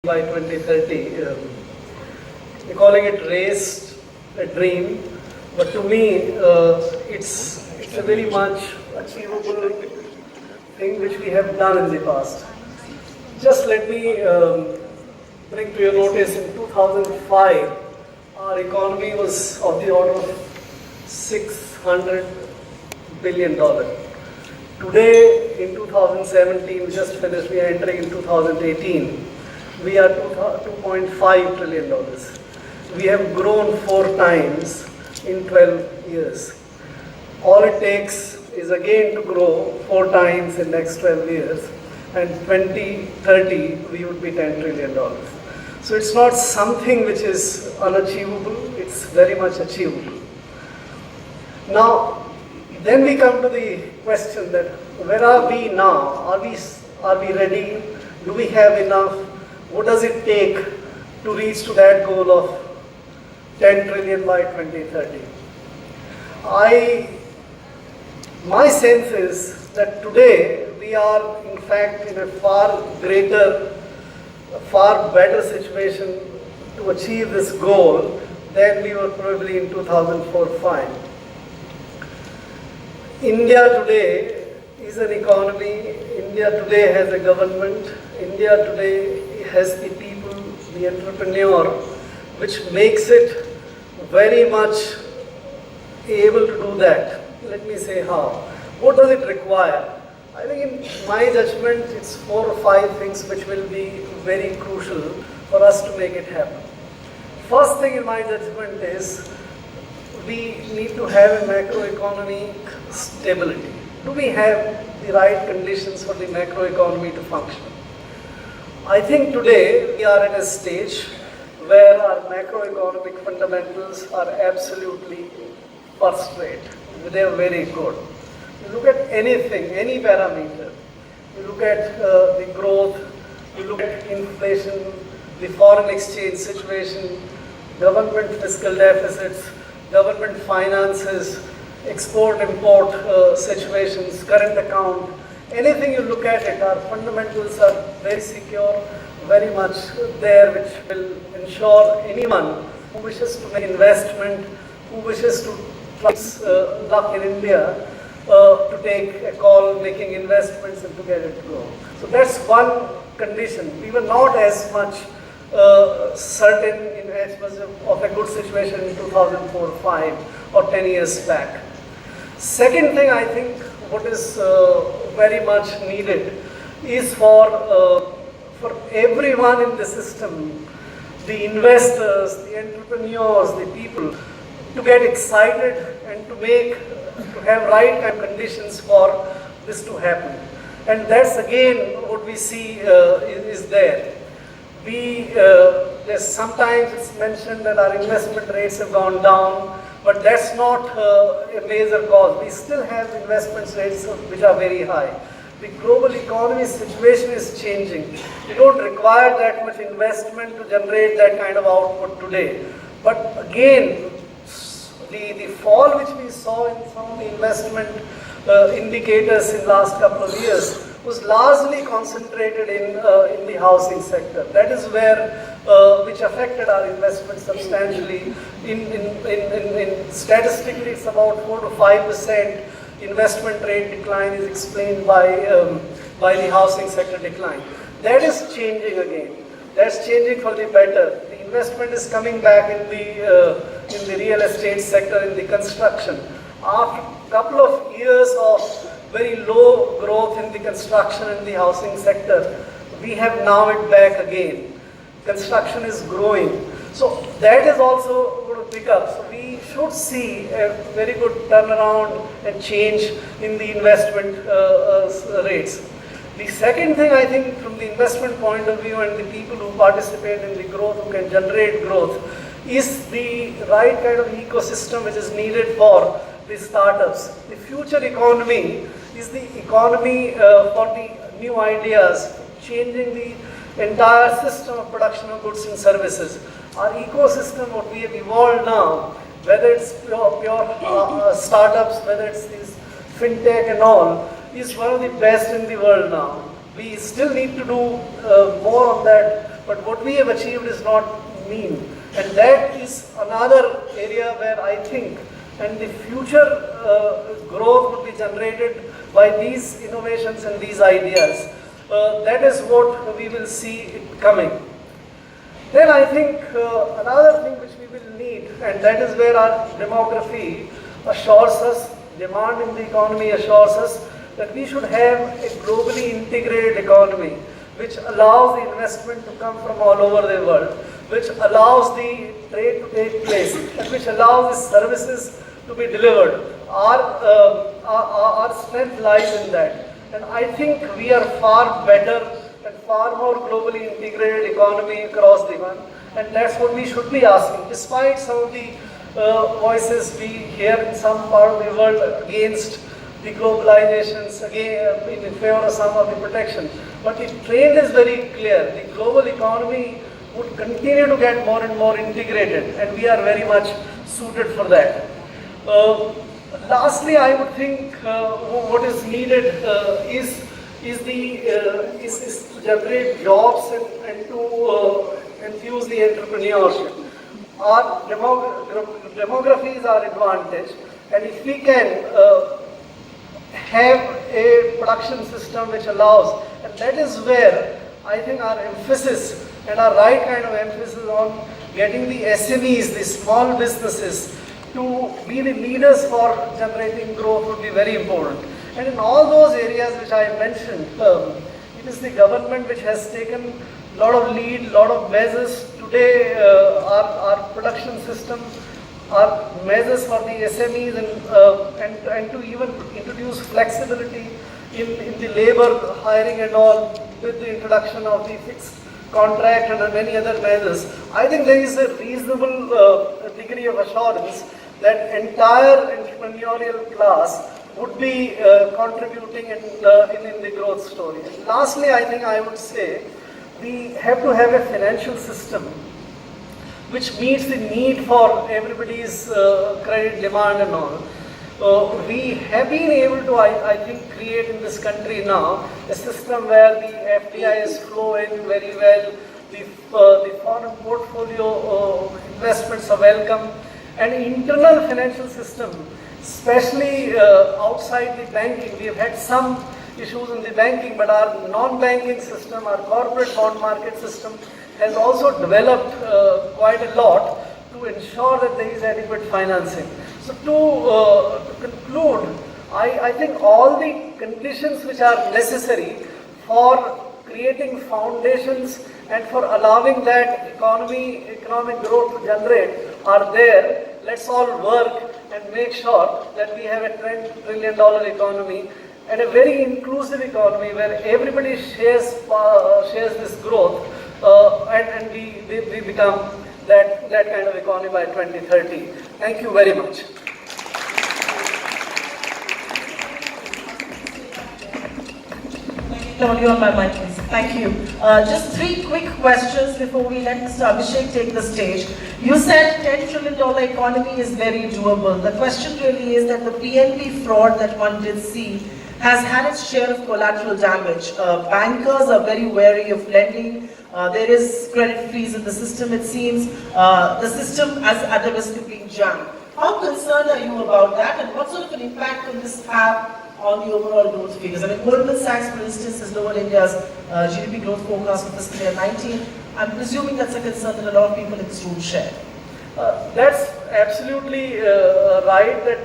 by 2030. We're calling it race, a dream, but to me it's a very much achievable thing which we have done in the past. Just let me bring to your notice, in 2005 our economy was of the order of $600 billion. Today in 2017, we just finished, we are entering in 2018, we are $2.5 trillion. We have grown 4 times in 12 years. All it takes is again to grow 4 times in next 12 years, and 2030 we would be $10 trillion. So it's not something which is unachievable, it's very much achievable. Now, then we come to the question that where are we now? Are we ready? Do we have enough? What does it take to reach to that goal of 10 trillion by 2030? My sense is that today we are in fact in a far greater, far better situation to achieve this goal than we were probably in 2004-05. India today is an economy, India today has a government, India today has the people, the entrepreneur, which makes it very much able to do that. Let me say how. What does it require? I think in my judgment, it's 4 or 5 things which will be very crucial for us to make it happen. First thing in my judgment is we need to have a macroeconomic stability. Do we have the right conditions for the macroeconomy to function? I think today we are at a stage where our macroeconomic fundamentals are absolutely first rate. They are very good. You look at anything, any parameter. You look at the growth, you look at inflation, the foreign exchange situation, government fiscal deficits, government finances, export-import situations, current account. Anything you look at it, our fundamentals are very secure, very much there, which will ensure anyone who wishes to make investment, who wishes to try luck in India, to take a call, making investments and to get it to go. So that's one condition. We were not as much certain in as much of a good situation in 2004-05 or 10 years back. Second thing, I think what is very much needed is for everyone in the system, the investors, the entrepreneurs, the people, to get excited and to have right kind of conditions for this to happen. And that's again what we see is there. There's sometimes it's mentioned that our investment rates have gone down, but that's not a major cause. We still have investment rates which are very high. The global economy situation is changing. We don't require that much investment to generate that kind of output today. But again, the fall which we saw in some of the investment indicators in the last couple of years was largely concentrated in the housing sector. That is where which affected our investment substantially. In statistically, it's about 4 to 5% investment rate decline is explained by the housing sector decline. That is changing again. That's changing for the better. The investment is coming back in the real estate sector, in the construction. After a couple of years of very low growth in the construction and the housing sector, we have now it back again. Construction is growing. So that is also going to pick up. So we should see a very good turnaround and change in the investment rates. The second thing, I think, from the investment point of view and the people who participate in the growth, who can generate growth, is the right kind of ecosystem which is needed for the startups. The future economy is the economy for the new ideas, changing the entire system of production of goods and services. Our ecosystem, what we have evolved now, whether it's pure startups, whether it's these fintech and all, is one of the best in the world now. We still need to do more on that but what we have achieved is not mean. And that is another area where I think, and the future growth would be generated by these innovations and these ideas. That is what we will see it coming. Then I think another thing which we will need, and that is where our demography assures us, demand in the economy assures us, that we should have a globally integrated economy which allows the investment to come from all over the world, which allows the trade to take place, and which allows the services to be delivered. Our strength lies in that. And I think we are far better and far more globally integrated economy across the world. And that's what we should be asking. Despite some of the voices we hear in some part of the world against the globalizations, again in favor of some of the protection. But the trend is very clear. The global economy would continue to get more and more integrated, and we are very much suited for that. Lastly, I would think what is needed is to generate jobs and to infuse the entrepreneurship. Our demography is our advantage, and if we can have a production system which allows, and that is where I think our emphasis and our right kind of emphasis on getting the SMEs, the small businesses, to be the leaders for generating growth would be very important. And in all those areas which I mentioned, it is the government which has taken a lot of lead, a lot of measures. Today, our production system, our measures for the SMEs and to even introduce flexibility in the labor hiring and all with the introduction of the fixed contract and many other measures. I think there is a reasonable degree of assurance that entire entrepreneurial class would be contributing in the growth story. And lastly, I think I would say we have to have a financial system which meets the need for everybody's credit demand and all. We have been able to, I think, create in this country now a system where the FDIs flow in very well, the foreign portfolio investments are welcome, and internal financial system, especially outside the banking. We have had some issues in the banking, but our non-banking system, our corporate bond market system has also developed quite a lot to ensure that there is adequate financing. So to conclude, I think all the conditions which are necessary for creating foundations and for allowing that economic growth to generate are there. Let's all work and make sure that we have a $10 trillion economy and a very inclusive economy where everybody shares this growth and we become that kind of economy by 2030. Thank you very much. Only on my mic, please. Thank you. Just 3 quick questions before we let Mr. Abhishek take the stage. You said $10 trillion economy is very doable. The question really is that the PNB fraud that one did see has had its share of collateral damage. Bankers are very wary of lending. There is credit freeze in the system, it seems. The system is at the risk of being jammed. How concerned are you about that, and what sort of an impact will this have on the overall growth figures? I mean, Goldman Sachs, for instance, has lowered India's GDP growth forecast for fiscal year 19. I'm presuming that's a concern that a lot of people in this room share. That's absolutely right, that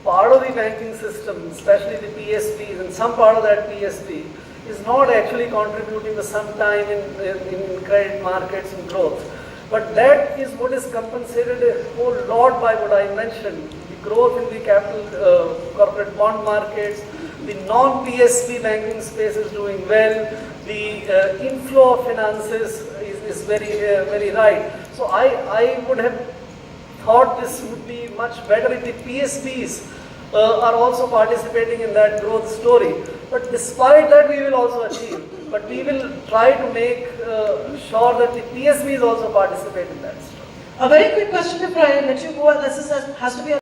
part of the banking system, especially the PSPs, and some part of that PSP is not actually contributing to some time in credit markets and growth. But that is what is compensated a whole lot by what I mentioned. The growth in the capital corporate bond markets, the non-PSP banking space is doing well, the inflow of finances is very right. So I would have thought this would be much better if the PSPs are also participating in that growth story. But despite that, we will also achieve. But we will try to make sure that the PSPs also participate in that story. A very quick question before I let you go. This has to be a